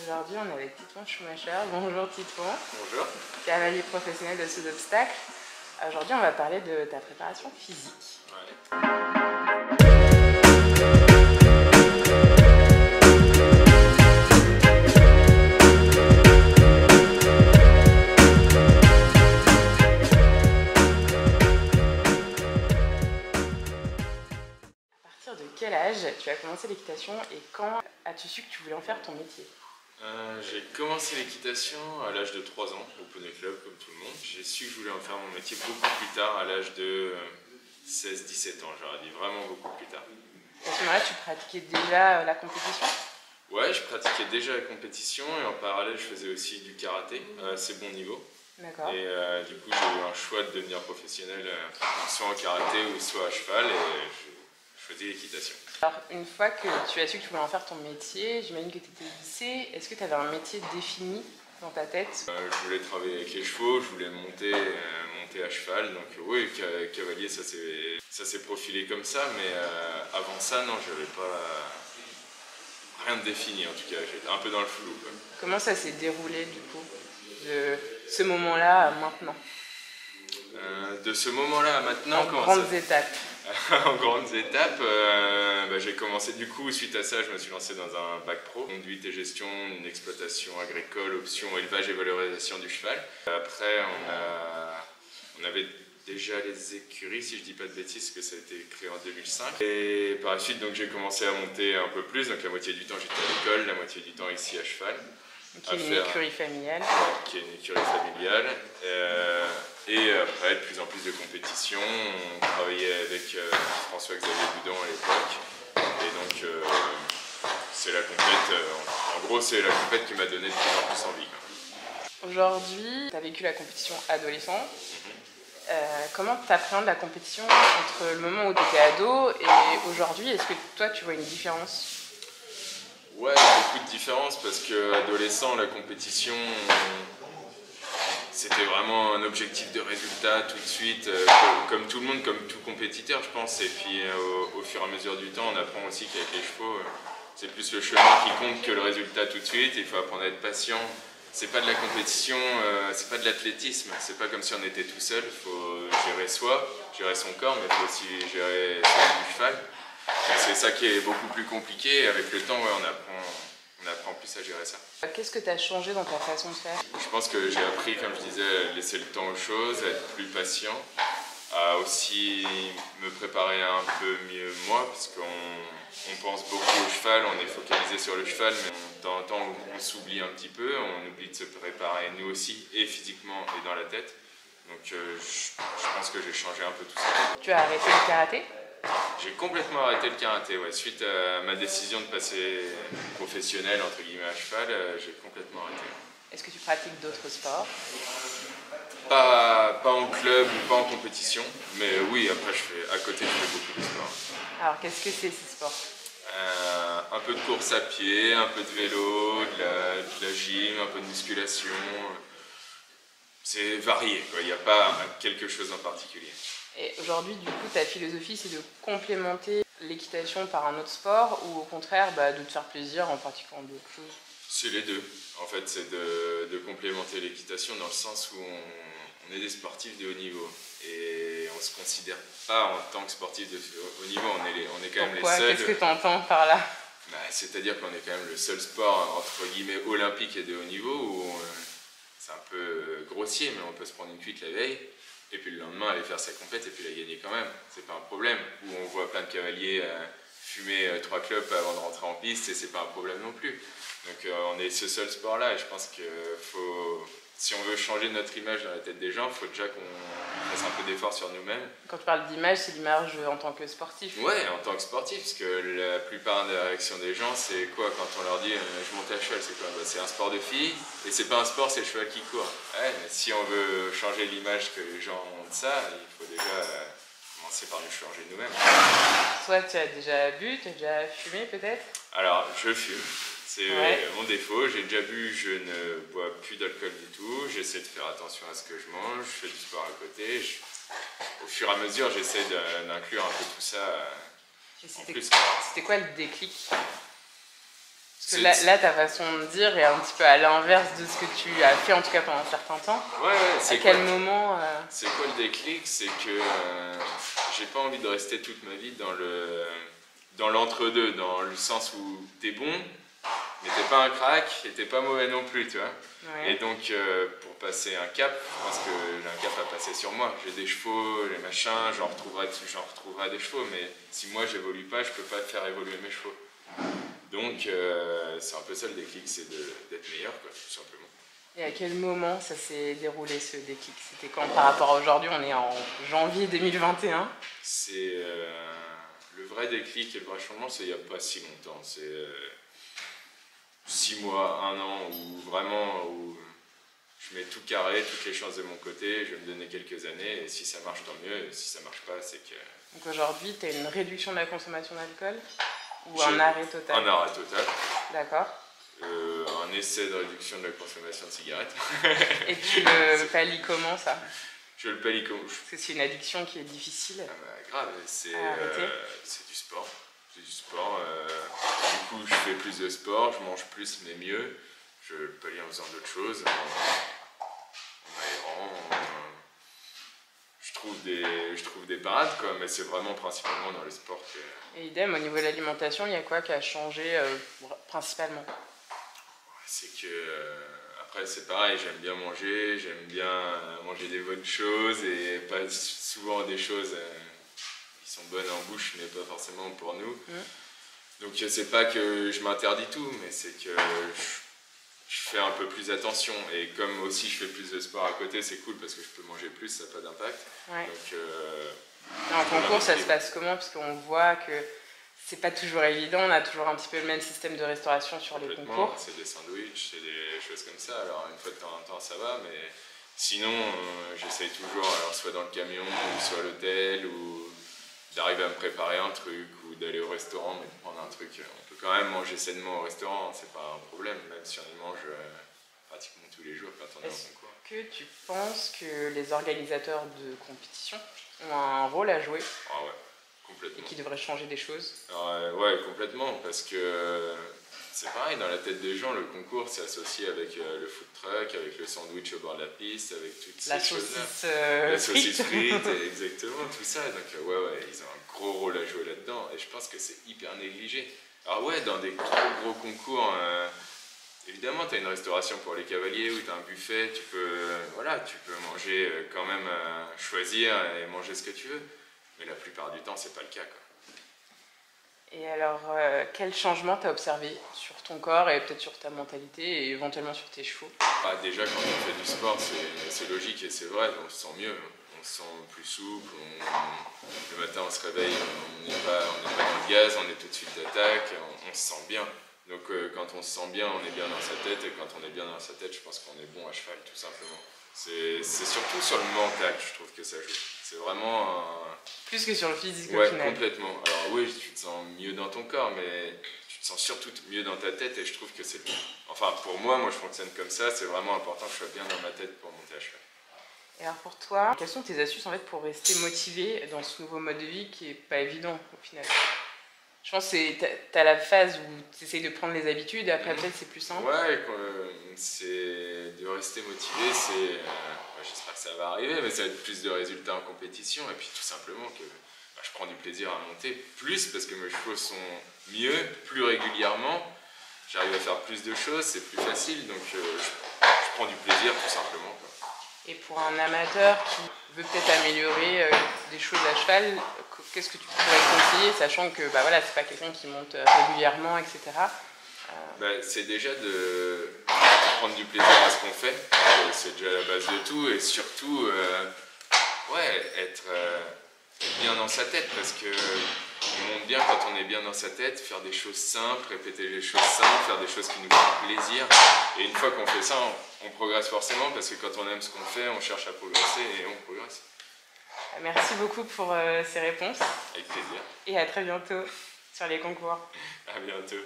Aujourd'hui, on est avec Titouan Schumacher. Bonjour Titouan. Bonjour. Cavalier professionnel de saut d'obstacles. Aujourd'hui, on va parler de ta préparation physique. Ouais. À partir de quel âge tu as commencé l'équitation et quand as-tu su que tu voulais en faire ton métier? J'ai commencé l'équitation à l'âge de 3 ans au Poney Club comme tout le monde. J'ai su que je voulais en faire mon métier beaucoup plus tard, à l'âge de 16-17 ans, j'aurais dit vraiment beaucoup plus tard. À ce moment-là, tu pratiquais déjà la compétition? Ouais, je pratiquais déjà la compétition et en parallèle je faisais aussi du karaté à assez bon niveau. D'accord. Et du coup j'ai eu un choix de devenir professionnel soit en karaté ou soit à cheval et je faisais l'équitation. Alors, une fois que tu as su que tu voulais en faire ton métier, j'imagine que tu étais au lycée, est-ce que tu avais un métier défini dans ta tête? Je voulais travailler avec les chevaux, je voulais monter à cheval, donc oui, cavalier ça s'est profilé comme ça, mais avant ça non, j'avais pas rien de défini en tout cas, j'étais un peu dans le flou, quoi. Comment ça s'est déroulé du coup, de ce moment-là à maintenant? De ce moment-là à maintenant, En grandes étapes. En grandes étapes, j'ai commencé du coup, suite à ça, je me suis lancé dans un bac pro, conduite et gestion, une exploitation agricole, option élevage et valorisation du cheval. Après, on avait déjà les écuries, si je dis pas de bêtises, parce que ça a été créé en 2005. Et par la suite, donc j'ai commencé à monter un peu plus, donc la moitié du temps j'étais à l'école, la moitié du temps ici à cheval. Qui est une écurie familiale. Qui est une écurie familiale. Et après, de plus en plus de compétitions. On travaillait avec François-Xavier Boudon à l'époque. Et donc, c'est la compète, en gros, c'est la compète qui m'a donné de plus en plus envie. Aujourd'hui, tu as vécu la compétition adolescent. Comment tu appréhendes la compétition entre le moment où tu étais ado et aujourd'hui? Est-ce que toi, tu vois une différence? Ouais, beaucoup de différences parce que adolescent, la compétition, c'était vraiment un objectif de résultat tout de suite, comme tout le monde, comme tout compétiteur, je pense. Et puis au fur et à mesure du temps, on apprend aussi qu'avec les chevaux, c'est plus le chemin qui compte que le résultat tout de suite. Il faut apprendre à être patient. C'est pas de la compétition, c'est pas de l'athlétisme. C'est pas comme si on était tout seul. Il faut gérer son corps, mais il faut aussi gérer celui du cheval. C'est ça qui est beaucoup plus compliqué. Avec le temps, ouais, on apprend plus à gérer ça. Qu'est-ce que tu as changé dans ta façon de faire? Je pense que j'ai appris, comme je disais, à laisser le temps aux choses, à être plus patient, à aussi me préparer un peu mieux moi, parce qu'on pense beaucoup au cheval, on est focalisé sur le cheval, mais de temps en temps on s'oublie un petit peu, on oublie de se préparer nous aussi, et physiquement et dans la tête. Donc je pense que j'ai changé un peu tout ça. Tu as arrêté le karaté? J'ai complètement arrêté le karaté, ouais. Suite à ma décision de passer professionnel entre guillemets à cheval, j'ai complètement arrêté. Est-ce que tu pratiques d'autres sports? Pas en club ou pas en compétition, mais oui, après à côté je fais beaucoup de sport. Alors qu'est-ce que c'est ces sports? Un peu de course à pied, un peu de vélo, de la gym, un peu de musculation. C'est varié, quoi. Il n'y a pas quelque chose en particulier. Et aujourd'hui, du coup, ta philosophie, c'est de complémenter l'équitation par un autre sport ou au contraire de te faire plaisir en pratiquant d'autres choses? C'est les deux. En fait, c'est de complémenter l'équitation dans le sens où on est des sportifs de haut niveau. Et on ne se considère pas en tant que sportif de haut niveau. On est quand même les seuls. Qu'est-ce que tu entends par là? C'est-à-dire qu'on est quand même le seul sport, entre guillemets, olympique et de haut niveau où c'est un peu grossier, mais on peut se prendre une cuite la veille. Et puis le lendemain, aller faire sa compète et puis la gagner quand même. C'est pas un problème. Ou on voit plein de cavaliers fumer 3 clopes avant de rentrer en piste et c'est pas un problème non plus. Donc on est ce seul sport-là et je pense que si on veut changer notre image dans la tête des gens, il faut déjà qu'on fasse un peu d'effort sur nous-mêmes. Quand tu parles d'image, c'est l'image en tant que sportif? Ouais, en tant que sportif, parce que la plupart des réactions des gens, c'est quoi quand on leur dit je monte à cheval, c'est quoi? C'est un sport de filles, et c'est pas un sport, c'est le cheval qui court. Ouais, mais si on veut changer l'image que les gens ont de ça, il faut déjà commencer par nous changer nous-mêmes. Toi, tu as déjà bu, tu as déjà fumé peut-être? Alors, je fume. C'est mon défaut, j'ai déjà bu, je ne bois plus d'alcool du tout, j'essaie de faire attention à ce que je mange, je fais du sport à côté, au fur et à mesure j'essaie d'inclure un peu tout ça en plus. C'était quoi le déclic? Parce Là, ta façon de dire est un petit peu à l'inverse de ce que tu as fait, en tout cas pendant un certain temps. Ouais, c'est à quel moment C'est quoi le déclic? C'est que j'ai pas envie de rester toute ma vie dans l'entre-deux, dans le sens où t'es bon, mais t'es pas un crack et t'es pas mauvais non plus, tu vois. Ouais. Et donc, pour passer un cap, je pense que j'ai un cap à passer sur moi. J'ai des chevaux, les machins, j'en retrouverai des chevaux, mais si moi j'évolue pas, je peux pas faire évoluer mes chevaux. Donc, c'est un peu ça le déclic, c'est d'être meilleur, quoi, tout simplement. Et à quel moment ça s'est déroulé ce déclic? C'était quand par rapport à aujourd'hui? On est en janvier 2021. C'est le vrai déclic et le vrai changement, c'est il n'y a pas si longtemps. C'est 6 mois, 1 an, où je mets tout carré, toutes les chances de mon côté, je vais me donner quelques années, et si ça marche, tant mieux, et si ça marche pas, c'est que... Donc aujourd'hui, tu as une réduction de la consommation d'alcool ou un arrêt total? Un arrêt total. D'accord. Un essai de réduction de la consommation de cigarettes. Et tu le pallies comment, ça? Je le pallie comment? Parce que c'est une addiction qui est difficile. Ah bah, grave, c'est du sport. C'est du sport. Du coup, je fais plus de sport, je mange plus mais mieux. Je le pallie en faisant d'autres choses, en aérant. Je trouve des parades, quoi, mais c'est vraiment principalement dans le sport que... Et idem, au niveau de l'alimentation, il y a quoi qui a changé principalement? C'est que, après c'est pareil, j'aime bien manger des bonnes choses et pas souvent des choses qui sont bonnes en bouche mais pas forcément pour nous. Donc c'est pas que je m'interdis tout, mais c'est que je fais un peu plus attention, et comme aussi je fais plus de sport à côté, c'est cool parce que je peux manger plus, ça n'a pas d'impact. Ouais. Donc, en concours, ça se passe comment? Parce qu'on voit que c'est pas toujours évident, on a toujours un petit peu le même système de restauration sur les concours. C'est des sandwichs, c'est des choses comme ça. Alors une fois de temps en temps ça va, mais sinon j'essaye toujours, alors soit dans le camion, ou soit à l'hôtel, ou d'arriver à me préparer un truc, ou d'aller au restaurant, mais de prendre un truc. On peut quand même manger sainement au restaurant, c'est pas un problème, même si on y mange pratiquement tous les jours quand on est en concours. Est-ce que tu penses que les organisateurs de compétition ont un rôle à jouer? Ah ouais, complètement. Et qui devraient changer des choses? Alors, ouais, complètement, parce que c'est pareil, dans la tête des gens, le concours c'est associé avec le food truck, avec le sandwich au bord de la piste, avec toutes ces choses-là. La saucisse frite, exactement, tout ça. Donc ouais, ils ont un gros rôle à jouer là-dedans, et je pense que c'est hyper négligé. Alors ouais, dans des gros concours, évidemment tu as une restauration pour les cavaliers, où tu as un buffet, tu peux manger quand même, choisir et manger ce que tu veux. Mais la plupart du temps, c'est pas le cas, quoi. Et alors, quel changement t'as observé sur ton corps et peut-être sur ta mentalité et éventuellement sur tes chevaux? Déjà, quand on fait du sport, c'est logique et c'est vrai, on se sent mieux, on se sent plus souple, le matin on se réveille, on n'est pas dans le gaz, on est tout de suite d'attaque, on se sent bien. Donc quand on se sent bien, on est bien dans sa tête, et quand on est bien dans sa tête, je pense qu'on est bon à cheval, tout simplement. C'est surtout sur le mental, je trouve que ça joue. C'est vraiment plus que sur le physique, ouais, au final. Complètement. Alors oui, tu te sens mieux dans ton corps, mais tu te sens surtout mieux dans ta tête, et je trouve que c'est... Enfin, pour moi je fonctionne comme ça, c'est vraiment important que je sois bien dans ma tête pour monter à cheval. Et alors pour toi, quelles sont tes astuces en fait pour rester motivé dans ce nouveau mode de vie qui est pas évident au final? Je pense que t'as la phase où tu essayes de prendre les habitudes, et après peut-être c'est plus simple. Ouais, c'est de rester motivé, j'espère que ça va arriver, mais ça va être plus de résultats en compétition, et puis tout simplement que je prends du plaisir à monter plus parce que mes chevaux sont mieux, plus régulièrement, j'arrive à faire plus de choses, c'est plus facile, donc je prends du plaisir tout simplement, quoi. Et pour un amateur qui veut peut-être améliorer des choses à cheval, qu'est-ce que tu pourrais conseiller, sachant que c'est pas quelqu'un qui monte régulièrement, etc. C'est déjà de prendre du plaisir à ce qu'on fait, c'est déjà la base de tout, et surtout être bien dans sa tête, parce que on monte bien quand on est bien dans sa tête, faire des choses simples, répéter les choses simples, faire des choses qui nous font plaisir, et une fois qu'on fait ça, on progresse forcément, parce que quand on aime ce qu'on fait, on cherche à progresser et on progresse. Merci beaucoup pour ces réponses. Avec plaisir. Et à très bientôt sur les concours. À bientôt.